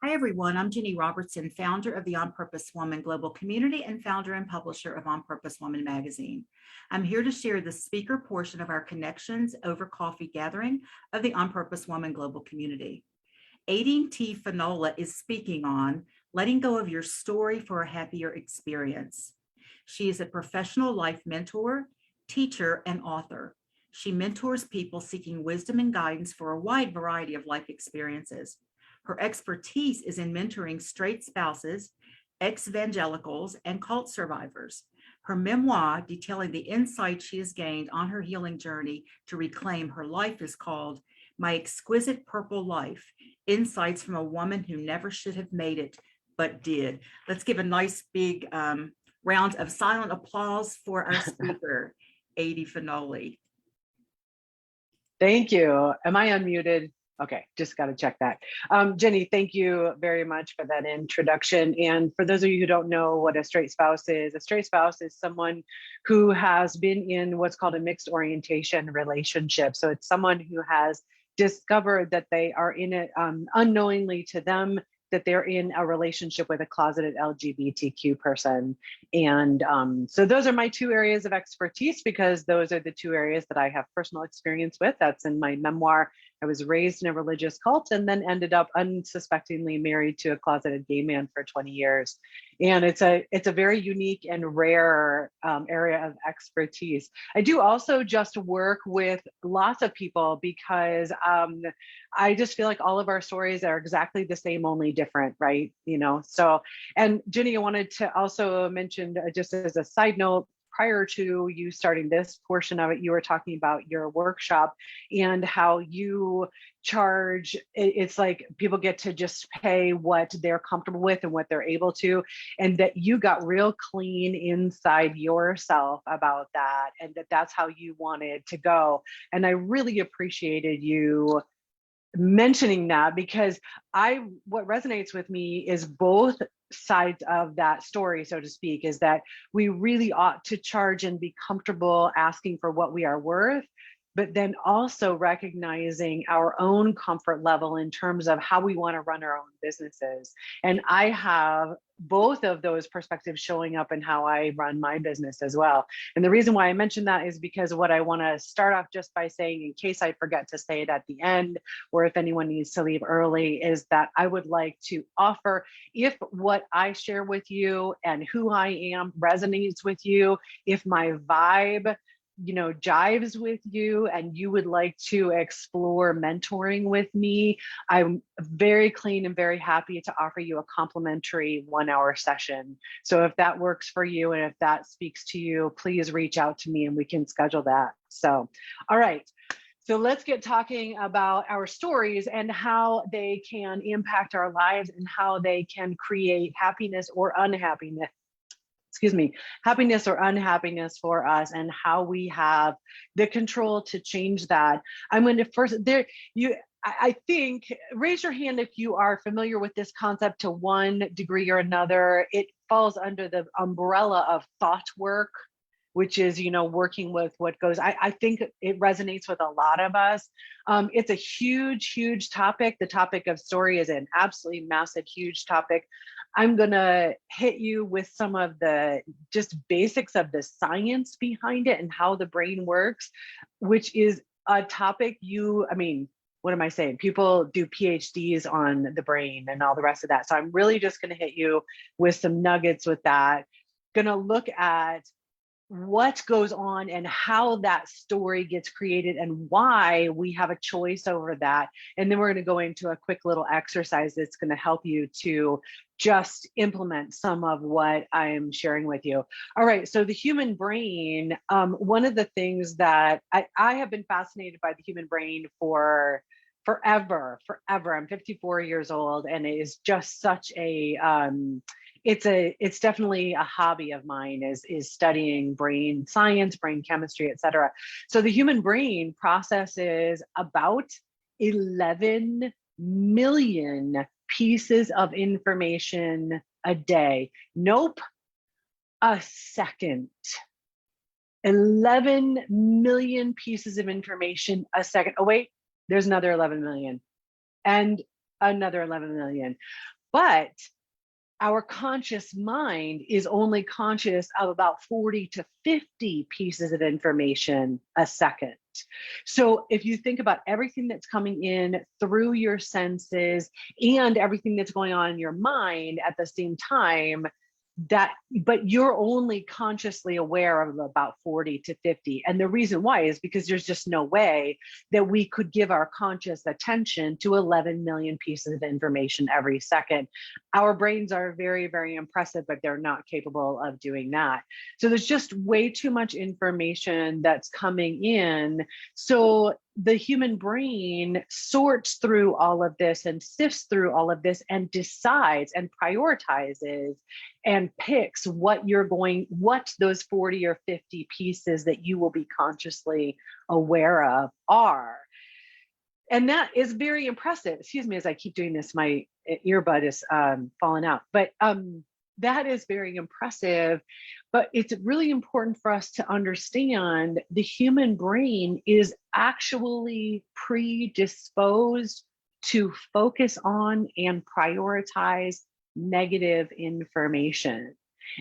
Hi, everyone. I'm Jenny Robertson, founder of the On Purpose Woman Global Community and founder and publisher of On Purpose Woman magazine. I'm here to share the speaker portion of our Connections Over Coffee gathering of the On Purpose Woman Global Community. Aideen T. Finnola is speaking on letting go of your story for a happier experience. She is a professional life mentor, teacher, and author. She mentors people seeking wisdom and guidance for a wide variety of life experiences. Her expertise is in mentoring straight spouses, exvangelicals, and cult survivors. Her memoir, detailing the insight she has gained on her healing journey to reclaim her life, is called My Exquisite Purple Life: Insights from a Woman Who Never Should Have Made It, But Did. Let's give a nice big round of silent applause for our speaker, Aideen Finnola. Thank you. Am I unmuted? Okay, just got to check that. Jenny, thank you very much for that introduction. And for those of you who don't know what a straight spouse is someone who has been in what's called a mixed orientation relationship. So it's someone who has discovered that they are in it unknowingly to them, that they're in a relationship with a closeted LGBTQ person. And so those are my two areas of expertise, because those are the two areas that I have personal experience with. That's in my memoir. I was raised in a religious cult and then ended up unsuspectingly married to a closeted gay man for 20 years. And it's a very unique and rare area of expertise. I do also just work with lots of people because I just feel like all of our stories are exactly the same, only different, right? You know, so, and Jenny, I wanted to also mention, just as a side note, prior to you starting this portion of it, you were talking about your workshop and how you charge. It's like people get to just pay what they're comfortable with and what they're able to, and that you got real clean inside yourself about that, and that's how you wanted to go. And I really appreciated you mentioning that, because what resonates with me is both sides of that story, so to speak, is that we really ought to charge and be comfortable asking for what we are worth, but then also recognizing our own comfort level in terms of how we want to run our own businesses. And I have both of those perspectives showing up in how I run my business as well. And the reason why I mention that is because what I want to start off just by saying, in case I forget to say it at the end, or if anyone needs to leave early, is that I would like to offer, if what I share with you and who I am resonates with you, if my vibe jives with you and you would like to explore mentoring with me, I'm very clean and very happy to offer you a complimentary 1-hour session. So if that works for you and if that speaks to you, please reach out to me and we can schedule that. So, all right. So let's get talking about our stories and how they can impact our lives and how they can create happiness or unhappiness. Happiness or unhappiness for us, and how we have the control to change that. I'm going to first I think, raise your hand if you are familiar with this concept to one degree or another. It falls under the umbrella of thought work, which is, working with what goes. I think it resonates with a lot of us. It's a huge, huge topic. The topic of story is an absolutely massive, huge topic. I'm going to hit you with some of the just basics of the science behind it and how the brain works, which is a topic what am I saying? People do PhDs on the brain and all the rest of that. So I'm really just going to hit you with some nuggets with that. Going to look at what goes on and how that story gets created and why we have a choice over that. And then we're going to go into a quick little exercise that's going to help you to just implement some of what I'm sharing with you. All right, so the human brain, one of the things that I have been fascinated by the human brain for forever. I'm 54 years old, and it is just such a it's definitely a hobby of mine, is studying brain science, brain chemistry, et cetera. So the human brain processes about 11 million pieces of information a day. Nope, a second. 11 million pieces of information a second. Oh, wait, there's another 11 million. And another 11 million. But our conscious mind is only conscious of about 40 to 50 pieces of information a second. So if you think about everything that's coming in through your senses and everything that's going on in your mind at the same time, but you're only consciously aware of about 40 to 50. And the reason why is because there's just no way that we could give our conscious attention to 11 million pieces of information every second. Our brains are very, very impressive, but they're not capable of doing that. So there's just way too much information that's coming in. So the human brain sorts through all of this and sifts through all of this and decides and prioritizes and picks what those 40 or 50 pieces that you will be consciously aware of are. And that is very impressive. Excuse me, as I keep doing this, my earbud is falling out. But that is very impressive. But it's really important for us to understand the human brain is actually predisposed to focus on and prioritize negative information.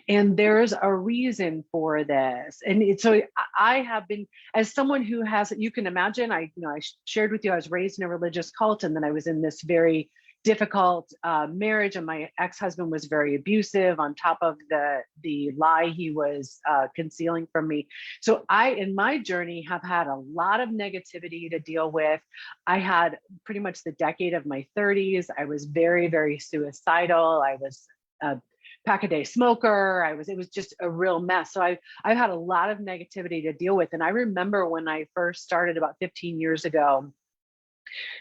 And there's a reason for this. And so I have been, as someone who has, you can imagine, I shared with you, I was raised in a religious cult, and then I was in this very difficult marriage, and my ex-husband was very abusive on top of the lie he was concealing from me. So I, in my journey, have had a lot of negativity to deal with. I had pretty much the decade of my 30s. I was very, very suicidal. I was a pack-a-day smoker. It was just a real mess. So I've had a lot of negativity to deal with. And I remember when I first started about 15 years ago,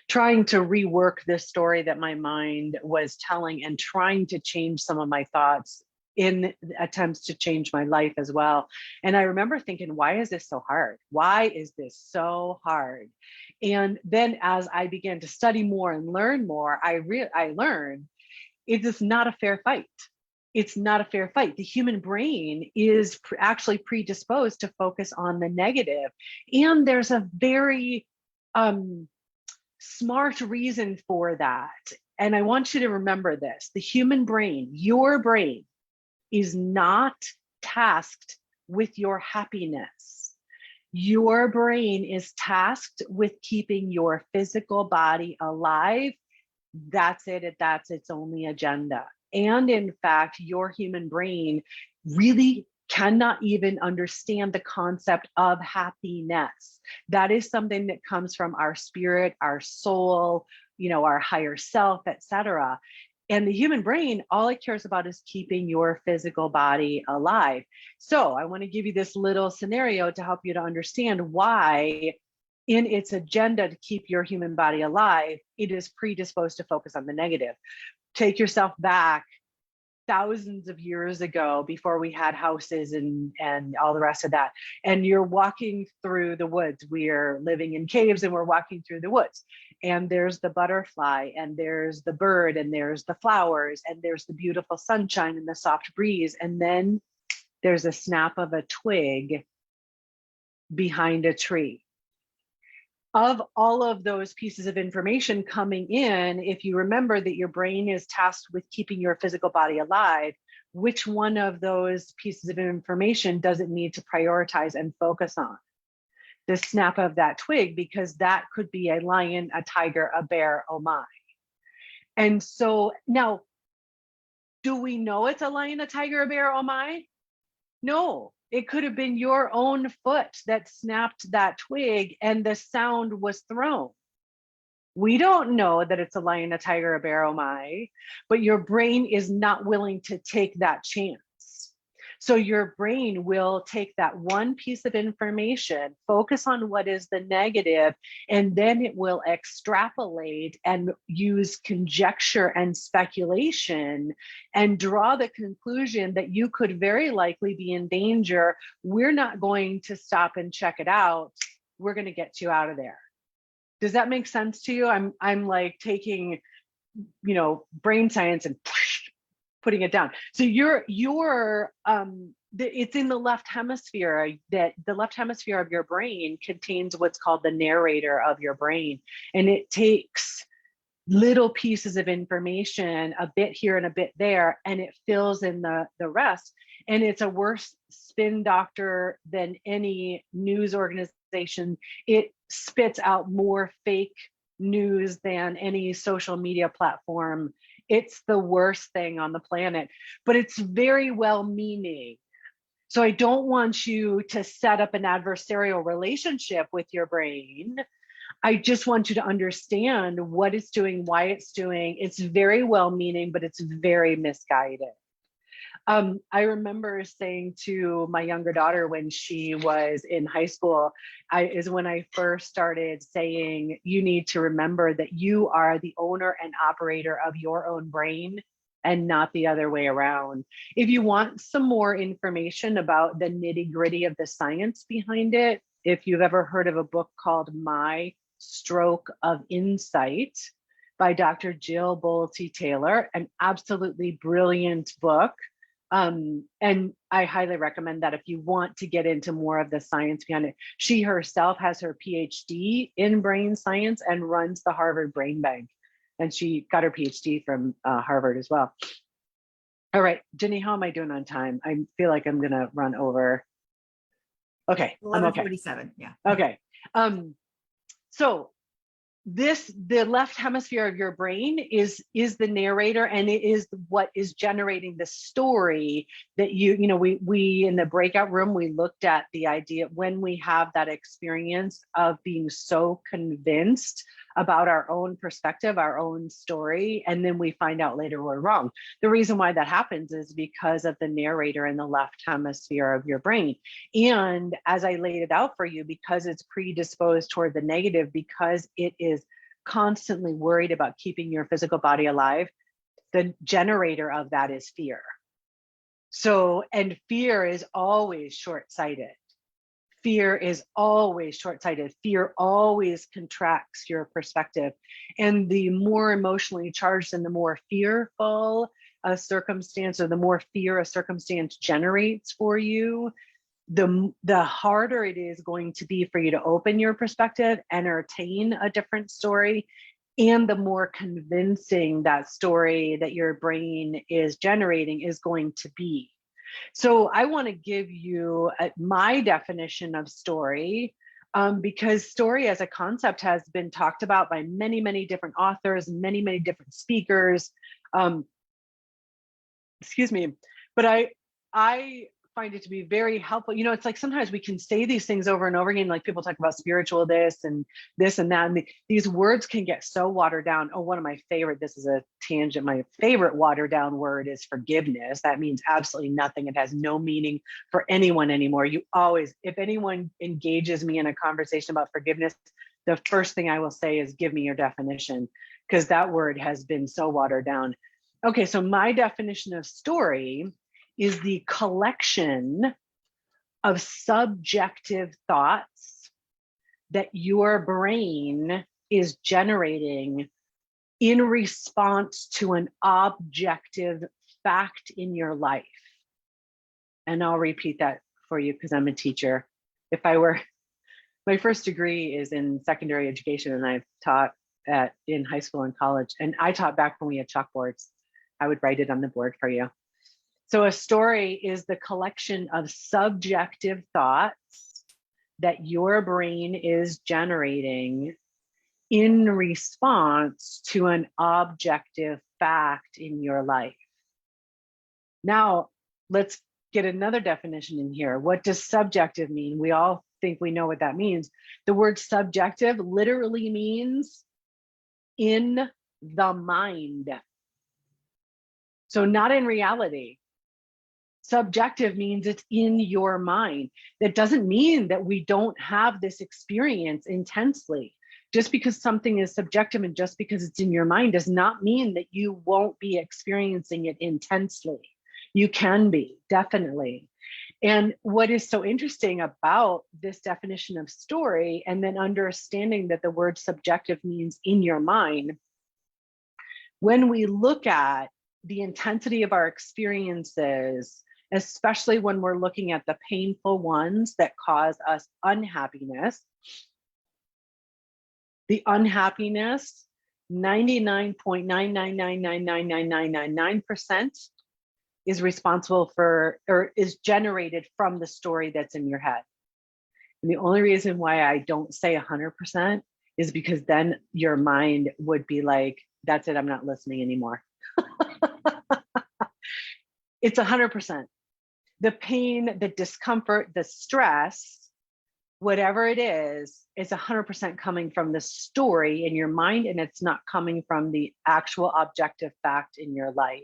trying to rework this story that my mind was telling and trying to change some of my thoughts in attempts to change my life as well. And I remember thinking, why is this so hard? Why is this so hard? And then as I began to study more and learn more, I learned it is not a fair fight. It's not a fair fight. The human brain is actually predisposed to focus on the negative. And there's a very smart reason for that. And I want you to remember this. The human brain, your brain, is not tasked with your happiness. Your brain is tasked with keeping your physical body alive. That's it. That's its only agenda. And in fact, your human brain really cannot even understand the concept of happiness. That is something that comes from our spirit, our soul, our higher self, etc. And the human brain, all it cares about is keeping your physical body alive. So I want to give you this little scenario to help you to understand why, in its agenda to keep your human body alive, it is predisposed to focus on the negative. Take yourself back thousands of years ago, before we had houses and all the rest of that. And you're walking through the woods. We're living in caves and we're walking through the woods. And there's the butterfly, and there's the bird, and there's the flowers, and there's the beautiful sunshine and the soft breeze. And then there's a snap of a twig behind a tree. Of all of those pieces of information coming in, if you remember that your brain is tasked with keeping your physical body alive, which one of those pieces of information does it need to prioritize and focus on? The snap of that twig, because that could be a lion, a tiger, a bear, oh my. And so now, do we know it's a lion, a tiger, a bear, oh my? No. It could have been your own foot that snapped that twig and the sound was thrown. We don't know that it's a lion, a tiger, a bear, oh my, but your brain is not willing to take that chance. So your brain will take that one piece of information, focus on what is the negative, and then it will extrapolate and use conjecture and speculation and draw the conclusion that you could very likely be in danger. We're not going to stop and check it out. We're going to get you out of there. Does that make sense to you? I'm like taking, brain science and putting it down. So it's in the left hemisphere, that the left hemisphere of your brain contains what's called the narrator of your brain. And it takes little pieces of information, a bit here and a bit there, and it fills in the rest. And it's a worse spin doctor than any news organization. It spits out more fake news than any social media platform. It's the worst thing on the planet, but it's very well meaning. So I don't want you to set up an adversarial relationship with your brain. I just want you to understand what it's doing, why it's doing. It's very well meaning, but it's very misguided. I remember saying to my younger daughter when she was in high school, is when I first started saying, you need to remember that you are the owner and operator of your own brain and not the other way around. If you want some more information about the nitty gritty of the science behind it, if you've ever heard of a book called My Stroke of Insight by Dr. Jill Bolte Taylor, an absolutely brilliant book. And I highly recommend that if you want to get into more of the science behind it. She herself has her PhD in brain science and runs the Harvard Brain Bank. And she got her PhD from Harvard as well. All right, Jenny, how am I doing on time? I feel like I'm gonna run over. Okay, I'm okay. 11:47, yeah. Okay, so the left hemisphere of your brain is the narrator, and it is what is generating the story that we in the breakout room, we looked at the idea when we have that experience of being so convinced about our own perspective, our own story, and then we find out later we're wrong. The reason why that happens is because of the narrator in the left hemisphere of your brain. And as I laid it out for you, because it's predisposed toward the negative, because it is constantly worried about keeping your physical body alive, the generator of that is fear. So, and fear is always short-sighted. Fear is always short-sighted. Fear always contracts your perspective. And the more emotionally charged and the more fearful a circumstance, or the more fear a circumstance generates for you, the harder it is going to be for you to open your perspective, entertain a different story, and the more convincing that story that your brain is generating is going to be. So I want to give you my definition of story, because story as a concept has been talked about by many, many different authors, many, many different speakers. Excuse me, but I find it to be very helpful. It's like sometimes we can say these things over and over again, like people talk about spiritual this and that, and these words can get so watered down. Oh, one of my favorite, this is a tangent, my favorite watered down word is forgiveness. That means absolutely nothing. It has no meaning for anyone anymore. You always, if anyone engages me in a conversation about forgiveness, the first thing I will say is, give me your definition, because that word has been so watered down. Okay, so my definition of story is the collection of subjective thoughts that your brain is generating in response to an objective fact in your life. And I'll repeat that for you because I'm a teacher. My first degree is in secondary education, and I've taught in high school and college. And I taught back when we had chalkboards. I would write it on the board for you. So a story is the collection of subjective thoughts that your brain is generating in response to an objective fact in your life. Now, let's get another definition in here. What does subjective mean? We all think we know what that means. The word subjective literally means in the mind. So not in reality. Subjective means it's in your mind. That doesn't mean that we don't have this experience intensely. Just because something is subjective and just because it's in your mind does not mean that you won't be experiencing it intensely. You can be, definitely. And what is so interesting about this definition of story, and then understanding that the word subjective means in your mind, when we look at the intensity of our experiences, especially when we're looking at the painful ones that cause us unhappiness, the unhappiness 99.999999999% is responsible for, or is generated from the story that's in your head. And the only reason why I don't say 100% is because then your mind would be like, that's it, I'm not listening anymore. It's 100%. The pain, the discomfort, the stress, whatever it is 100% coming from the story in your mind, and it's not coming from the actual objective fact in your life.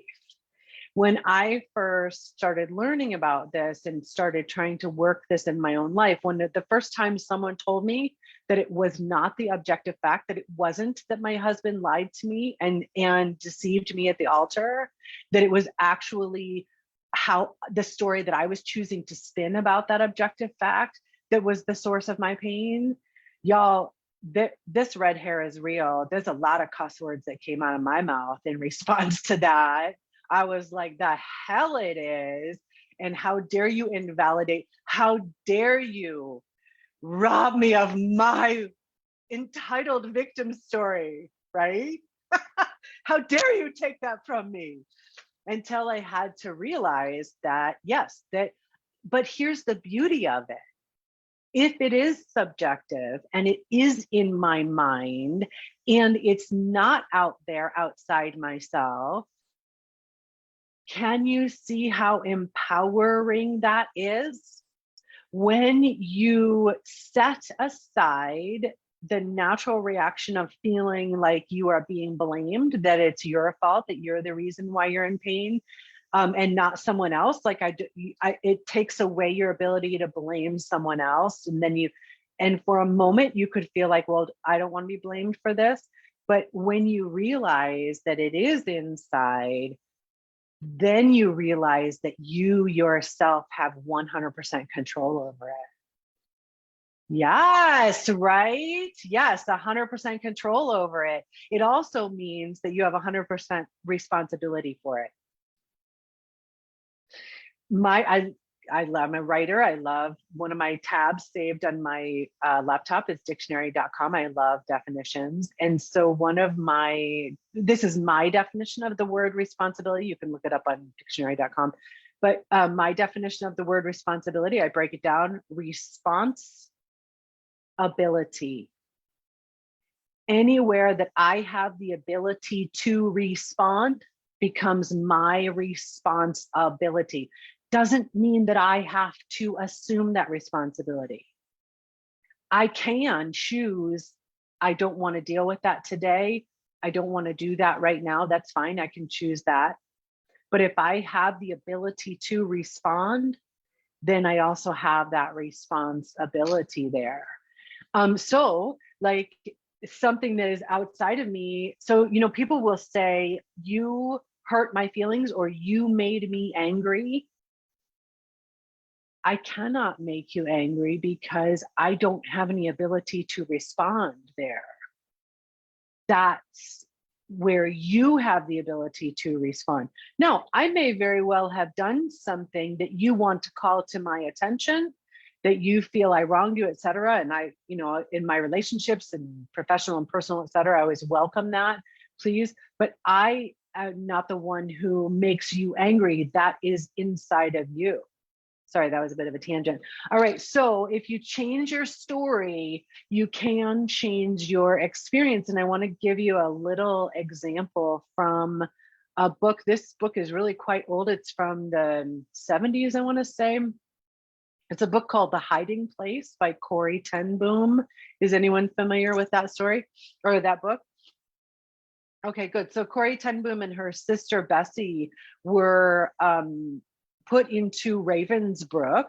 When I first started learning about this and started trying to work this in my own life, when the first time someone told me that it was not the objective fact, that it wasn't that my husband lied to me and deceived me at the altar, that it was actually how the story that I was choosing to spin about that objective fact that was the source of my pain. Y'all, this red hair is real. There's a lot of cuss words that came out of my mouth in response to that. I was like, the hell it is. And how dare you invalidate? How dare you rob me of my entitled victim story, right? How dare you take that from me? Until I had to realize that, yes, but here's the beauty of it. If it is subjective and it is in my mind and it's not out there outside myself, can you see how empowering that is? When you set aside the natural reaction of feeling like you are being blamed, that it's your fault, that you're the reason why you're in pain, and not someone else. Like it takes away your ability to blame someone else. And then and for a moment you could feel like, well, I don't want to be blamed for this. But when you realize that it is inside, then you realize that you yourself have 100% control over it. Yes, right? Yes, 100% control over it. It also means that you have 100% responsibility for it. I'm a writer. I love, one of my tabs saved on my laptop is dictionary.com. I love definitions. And so this is my definition of the word responsibility. You can look it up on dictionary.com. But my definition of the word responsibility, I break it down: response ability. Anywhere that I have the ability to respond becomes my responsibility. Doesn't mean that I have to assume that responsibility. I can choose, I don't want to deal with that today. I don't want to do that right now. That's fine. I can choose that. But if I have the ability to respond, then I also have that responsibility there. So like something that is outside of me. So, people will say, you hurt my feelings or you made me angry. I cannot make you angry because I don't have any ability to respond there. That's where you have the ability to respond. Now, I may very well have done something that you want to call to my attention, that you feel I wronged you, et cetera. And I, in my relationships and professional and personal, et cetera, I always welcome that, please. But I am not the one who makes you angry. That is inside of you. Sorry, that was a bit of a tangent. All right, so if you change your story, you can change your experience. And I want to give you a little example from a book. This book is really quite old. It's from the 70s, I want to say. It's a book called The Hiding Place by Corrie ten Boom. Is anyone familiar with that story or that book? Okay, good. So Corrie ten Boom and her sister Bessie were put into Ravensbrück.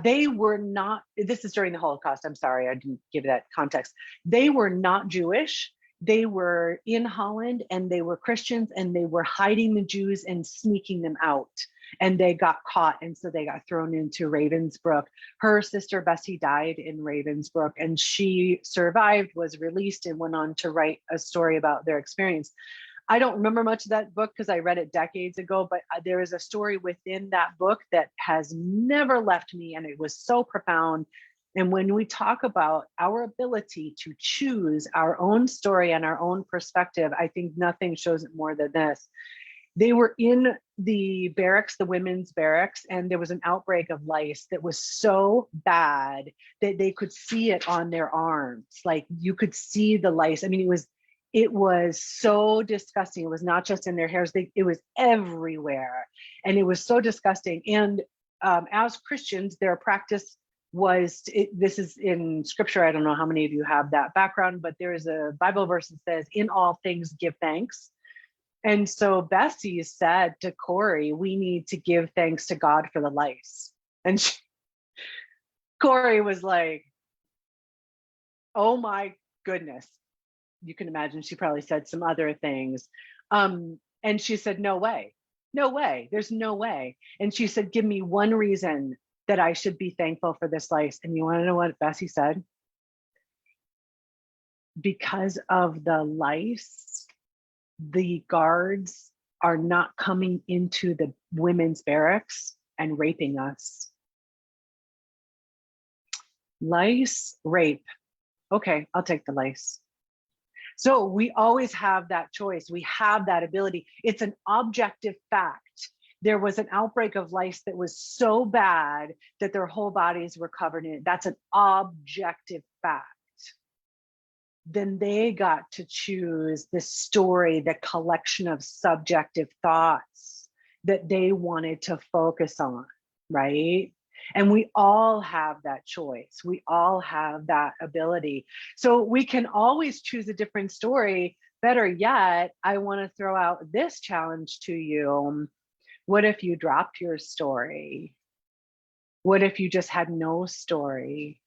They were not, this is during the Holocaust. I'm sorry, I didn't give that context. They were not Jewish. They were in Holland and they were Christians and they were hiding the Jews and sneaking them out. And they got caught. And so they got thrown into Ravensbrück. Her sister Bessie died in Ravensbrück and she survived, was released, and went on to write a story about their experience. I don't remember much of that book because I read it decades ago, but there is a story within that book that has never left me, and it was so profound. And when we talk about our ability to choose our own story and our own perspective, I think nothing shows it more than this. They were in the barracks, the women's barracks, and there was an outbreak of lice that was so bad that they could see it on their arms. Like you could see the lice. I mean, it was so disgusting. It was not just in their hairs, it was everywhere. And it was so disgusting. And as Christians, their practice was, this is in scripture. I don't know how many of you have that background, but there is a Bible verse that says, in all things, give thanks. And so Bessie said to Corey, we need to give thanks to God for the lice. And Corey was like, oh my goodness. You can imagine she probably said some other things. And she said, no way, there's no way. And she said, give me one reason that I should be thankful for this lice. And you want to know what Bessie said? Because of the lice, the guards are not coming into the women's barracks and raping us. Lice, rape. Okay, I'll take the lice. So we always have that choice. We have that ability. It's an objective fact. There was an outbreak of lice that was so bad that their whole bodies were covered in it. That's an objective fact. Then they got to choose the story, the collection of subjective thoughts that they wanted to focus on, right? And we all have that choice. We all have that ability. So we can always choose a different story. Better yet, I want to throw out this challenge to you. What if you dropped your story? What if you just had no story?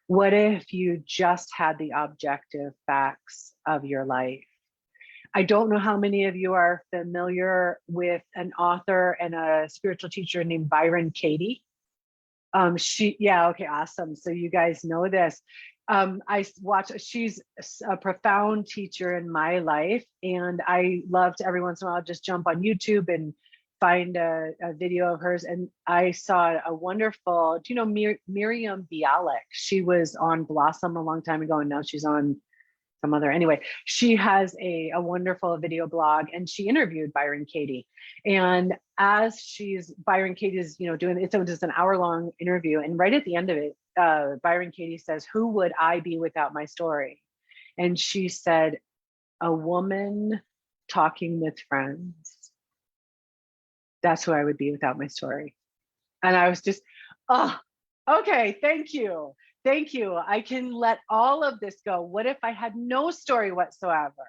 What if you just had the objective facts of your life? I don't know how many of you are familiar with an author and a spiritual teacher named Byron Katie. Okay, awesome. So you guys know this. She's a profound teacher in my life. And I love to every once in a while just jump on YouTube and find a video of hers. And I saw a wonderful, do you know Miriam Bialik? She was on Blossom a long time ago, and now she's on some other, anyway, she has a wonderful video blog, and she interviewed Byron Katie. And as Byron Katie's, doing it, so just an hour-long interview. And right at the end of it, Byron Katie says, who would I be without my story? And she said, a woman talking with friends. That's who I would be without my story. And I was just, oh, okay, thank you. Thank you. I can let all of this go. What if I had no story whatsoever?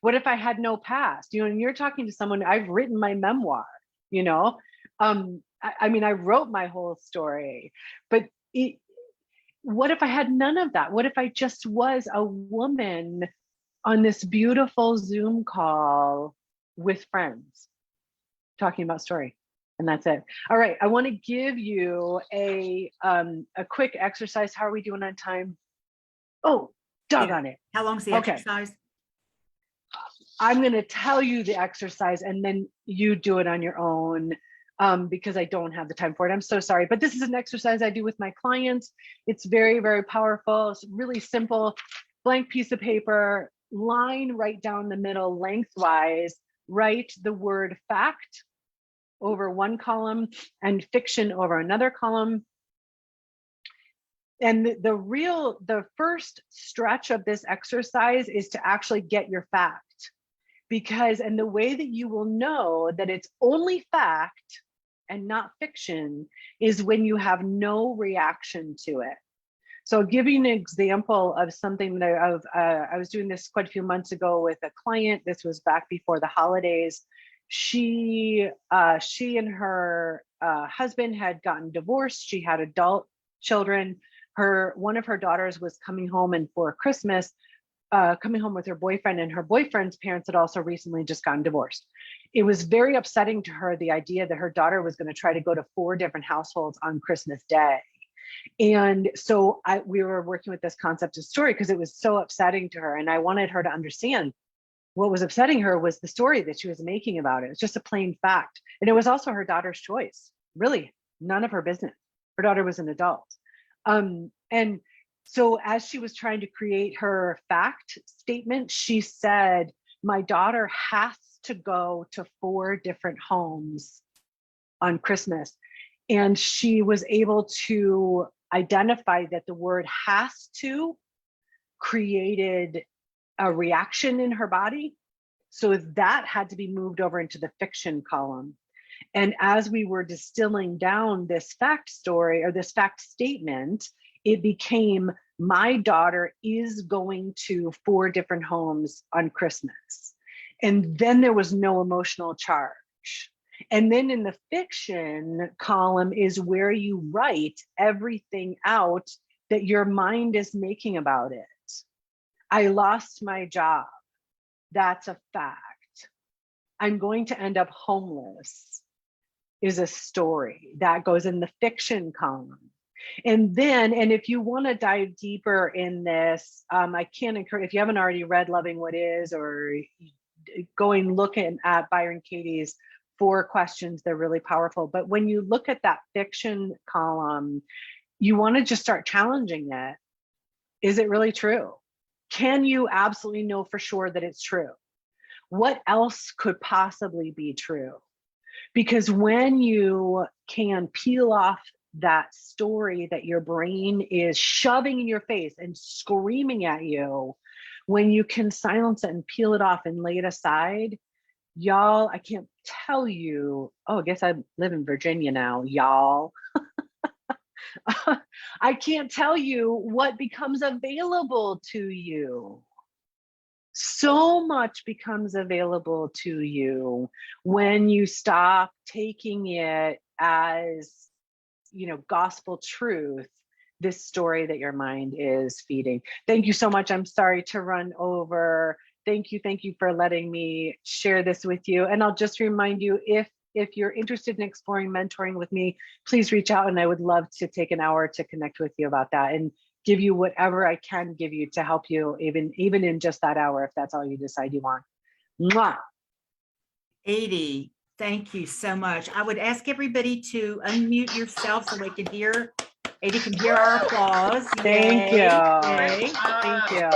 What if I had no past? And you're talking to someone, I've written my memoir, I wrote my whole story, but what if I had none of that? What if I just was a woman on this beautiful Zoom call with friends talking about story? And that's it. All right, I want to give you a quick exercise. How are we doing on time? Oh, doggone it. How long's the exercise? I'm going to tell you the exercise and then you do it on your own because I don't have the time for it. I'm so sorry, but this is an exercise I do with my clients. It's very, very powerful. It's really simple. Blank piece of paper, line right down the middle lengthwise, write the word fact over one column and fiction over another column. And the first stretch of this exercise is to actually get your fact, and the way that you will know that it's only fact and not fiction is when you have no reaction to it. So I'll give you an example of something that I was doing this quite a few months ago with a client. This was back before the holidays. She and her husband had gotten divorced. She had adult children. One of her daughters was coming home, and for Christmas, coming home with her boyfriend, and her boyfriend's parents had also recently just gotten divorced. It was very upsetting to her, the idea that her daughter was going to try to go to 4 different households on Christmas Day. And so we were working with this concept of story because it was so upsetting to her, and I wanted her to understand what was upsetting her was the story that she was making about it. It's just a plain fact. And it was also her daughter's choice. Really, none of her business. Her daughter was an adult. And so as she was trying to create her fact statement, she said, my daughter has to go to 4 different homes on Christmas. And she was able to identify that the word has to created a reaction in her body. So that had to be moved over into the fiction column. And as we were distilling down this fact story or this fact statement, it became, my daughter is going to 4 different homes on Christmas. And then there was no emotional charge. And then in the fiction column is where you write everything out that your mind is making about it. I lost my job. That's a fact. I'm going to end up homeless is a story that goes in the fiction column. And then, and if you want to dive deeper in this, I can encourage, if you haven't already read Loving What Is, or going looking at Byron Katie's 4 questions, they're really powerful. But when you look at that fiction column, you want to just start challenging it. Is it really true? Can you absolutely know for sure that it's true? What else could possibly be true? Because when you can peel off that story that your brain is shoving in your face and screaming at you, when you can silence it and peel it off and lay it aside, y'all, I can't tell you, oh, I guess I live in Virginia now, y'all. I can't tell you what becomes available to you. So much becomes available to you when you stop taking it as, gospel truth, this story that your mind is feeding. Thank you so much. I'm sorry to run over. Thank you for letting me share this with you. And I'll just remind you, if you're interested in exploring mentoring with me, please reach out, and I would love to take an hour to connect with you about that and give you whatever I can give you to help you, even in just that hour, if that's all you decide you want. Mwah. Aideen, thank you so much. I would ask everybody to unmute yourself so they can hear. Aideen can hear our applause. Thank you. Yay. Thank you.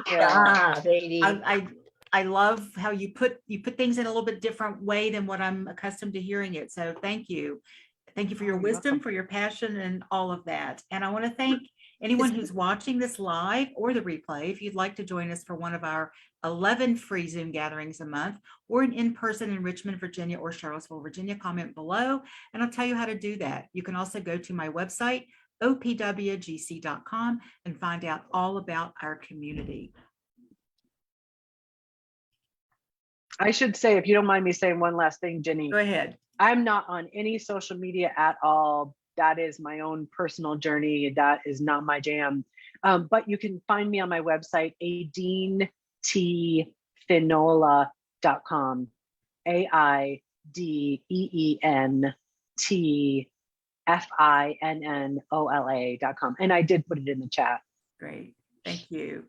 Good job, Aideen. I love how you put things in a little bit different way than what I'm accustomed to hearing it. So thank you. Thank you for your wisdom, for your passion, and all of that. And I want to thank anyone who's watching this live or the replay. If you'd like to join us for one of our 11 free Zoom gatherings a month, or an in-person in Richmond, Virginia, or Charlottesville, Virginia, comment below, and I'll tell you how to do that. You can also go to my website, opwgc.com, and find out all about our community. I should say, if you don't mind me saying one last thing, Jenny. Go ahead. I'm not on any social media at all. That is my own personal journey. That is not my jam. But you can find me on my website, AideenTFinnola.com. AideenTFinnola.com. And I did put it in the chat. Great. Thank you.